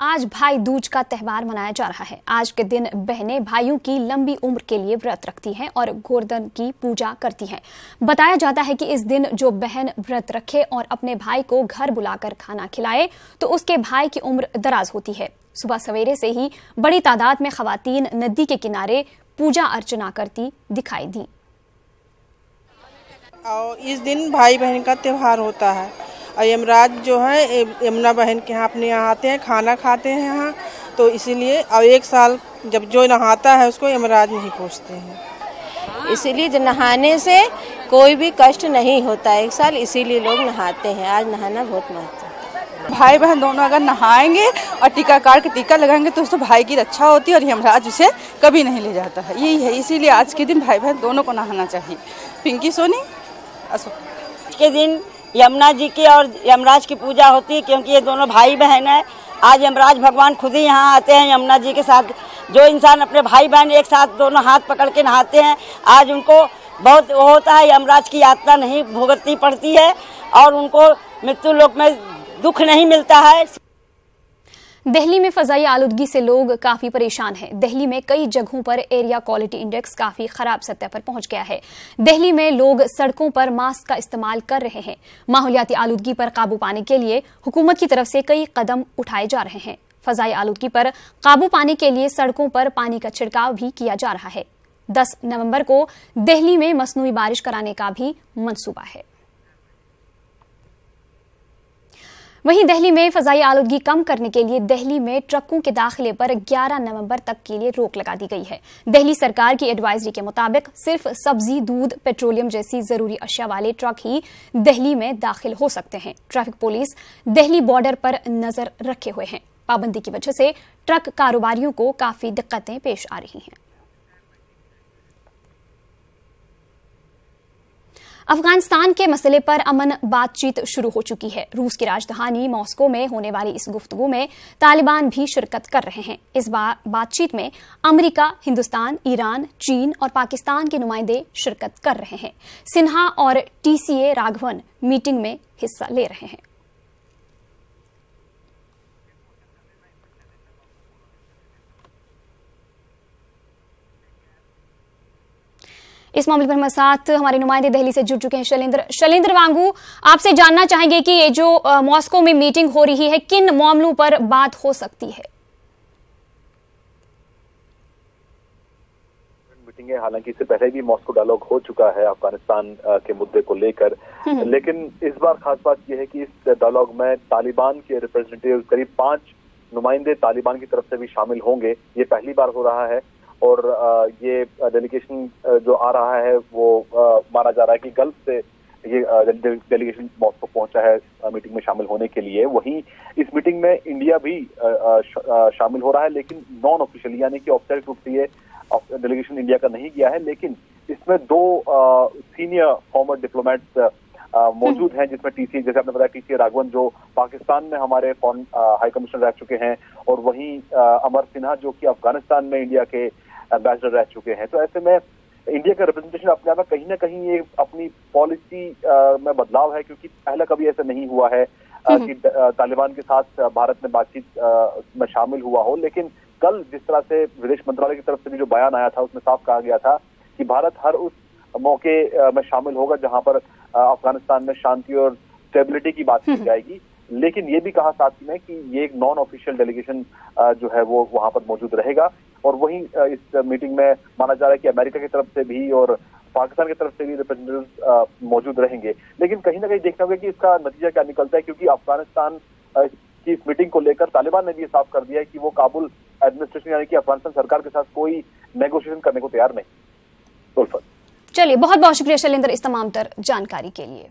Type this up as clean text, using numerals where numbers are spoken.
आज भाई दूज का त्योहार मनाया जा रहा है। आज के दिन बहनें भाइयों की लंबी उम्र के लिए व्रत रखती हैं और गोवर्धन की पूजा करती हैं। बताया जाता है कि इस दिन जो बहन व्रत रखे और अपने भाई को घर बुलाकर खाना खिलाए तो उसके भाई की उम्र दराज होती है। सुबह सवेरे से ही बड़ी तादाद में खवातीन नदी के किनारे पूजा अर्चना करती दिखाई दी। और इस दिन भाई बहन का त्योहार होता है और यमराज जो है यमुना बहन के यहाँ अपने यहाँ आते हैं, खाना खाते हैं यहाँ, तो इसीलिए और एक साल जब जो नहाता है उसको यमराज नहीं पूछते हैं। इसीलिए नहाने से कोई भी कष्ट नहीं होता है एक साल, इसीलिए लोग नहाते हैं। आज नहाना बहुत महत्व है। भाई बहन दोनों अगर नहाएंगे और टीका काट के टीका लगाएंगे तो उससे भाई की रक्षा होती है और यमराज उसे कभी नहीं ले जाता है। यही है, इसीलिए आज के दिन भाई बहन दोनों को नहाना चाहिए। पिंकी सोनी आज के दिन यमुना जी की और यमराज की पूजा होती है क्योंकि ये दोनों भाई बहन हैं। आज यमराज भगवान खुद ही यहाँ आते हैं यमुना जी के साथ। जो इंसान अपने भाई बहन एक साथ दोनों हाथ पकड़ के नहाते हैं, आज उनको बहुत वो होता है, यमराज की यातना नहीं भुगतनी पड़ती है और उनको मृत्यु लोक में दुख नहीं मिलता है। दिल्ली में फजाई आलूदगी से लोग काफी परेशान हैं। दिल्ली में कई जगहों पर एरिया क्वालिटी इंडेक्स काफी खराब सतह पर पहुंच गया है। दिल्ली में लोग सड़कों पर मास्क का इस्तेमाल कर रहे हैं। माहौलियाती आलूदगी पर काबू पाने के लिए हुकूमत की तरफ से कई कदम उठाए जा रहे हैं। फजाई आलूदगी पर काबू पाने के लिए सड़कों पर पानी का छिड़काव भी किया जा रहा है। 10 नवंबर को दिल्ली में मसनूई बारिश कराने का भी मंसूबा है। वहीं दिल्ली में फजाई आलूदगी कम करने के लिए दिल्ली में ट्रकों के दाखिले पर 11 नवंबर तक के लिए रोक लगा दी गई है। दिल्ली सरकार की एडवाइजरी के मुताबिक सिर्फ सब्जी, दूध, पेट्रोलियम जैसी जरूरी अशिया वाले ट्रक ही दिल्ली में दाखिल हो सकते हैं। ट्रैफिक पुलिस दिल्ली बॉर्डर पर नजर रखे हुए हैं। पाबंदी की वजह से ट्रक कारोबारियों को काफी दिक्कतें पेश आ रही हैं। अफगानिस्तान के मसले पर अमन बातचीत शुरू हो चुकी है। रूस की राजधानी मॉस्को में होने वाली इस गुफ्तगू में तालिबान भी शिरकत कर रहे हैं। इस बातचीत में अमेरिका, हिंदुस्तान, ईरान, चीन और पाकिस्तान के नुमाइंदे शिरकत कर रहे हैं। सिन्हा और टीसीए राघवन मीटिंग में हिस्सा ले रहे हैं। इस मामले पर हमारे साथ हमारे नुमाइंदे दिल्ली से जुड़ चुके हैं शैलेंद्र वांगू, आपसे जानना चाहेंगे कि ये जो मॉस्को में मीटिंग हो रही है, किन मामलों पर बात हो सकती है? मीटिंग है, हालांकि इससे पहले भी मॉस्को डायलॉग हो चुका है अफगानिस्तान के मुद्दे को लेकर, लेकिन इस बार खास बात यह है कि इस डायलॉग में तालिबान के रिप्रेजेंटेटिव करीब 5 नुमाइंदे तालिबान की तरफ से भी शामिल होंगे। ये पहली बार हो रहा है और ये डेलीगेशन जो आ रहा है वो माना जा रहा है कि गल्फ से ये डेलीगेशन मॉस्को पहुंचा है मीटिंग में शामिल होने के लिए। वहीं इस मीटिंग में इंडिया भी शामिल हो रहा है, लेकिन नॉन ऑफिशियल यानी कि औपचारिक रूप से ये डेलीगेशन इंडिया का नहीं गया है। लेकिन इसमें 2 सीनियर फॉर्मर डिप्लोमेट्स मौजूद हैं, जिसमें टीसी, जैसे आपने बताया, टीसी राघवन जो पाकिस्तान में हमारे फॉरेन हाई कमिश्नर रह चुके हैं, और वहीं अमर सिन्हा जो कि अफगानिस्तान में इंडिया के एम्बेसडर रह चुके हैं। तो ऐसे में इंडिया का रिप्रेजेंटेशन अपने आप में कहीं ना कहीं ये अपनी पॉलिसी में बदलाव है, क्योंकि पहले कभी ऐसा नहीं हुआ है कि तालिबान के साथ भारत में बातचीत में शामिल हुआ हो। लेकिन कल जिस तरह से विदेश मंत्रालय की तरफ से भी जो बयान आया था, उसमें साफ कहा गया था कि भारत हर उस मौके में शामिल होगा जहां पर अफगानिस्तान में शांति और स्टेबिलिटी की बात की जाएगी। लेकिन ये भी कहा साथ में कि ये एक नॉन ऑफिशियल डेलीगेशन जो है वो वहां पर मौजूद रहेगा। और वहीं इस मीटिंग में माना जा रहा है कि अमेरिका की तरफ से भी और पाकिस्तान की तरफ से भी रिप्रेजेंटेटिव मौजूद रहेंगे। लेकिन कहीं ना कहीं देखना होगा कि इसका नतीजा क्या निकलता है, क्योंकि अफगानिस्तान की इस मीटिंग को लेकर तालिबान ने भी साफ कर दिया है कि वो काबुल एडमिनिस्ट्रेशन यानी कि अफगानिस्तान सरकार के साथ कोई नेगोशिएशन करने को तैयार नहीं। चलिए, बहुत बहुत शुक्रिया शैलेंद्र इस तमाम तर जानकारी के लिए।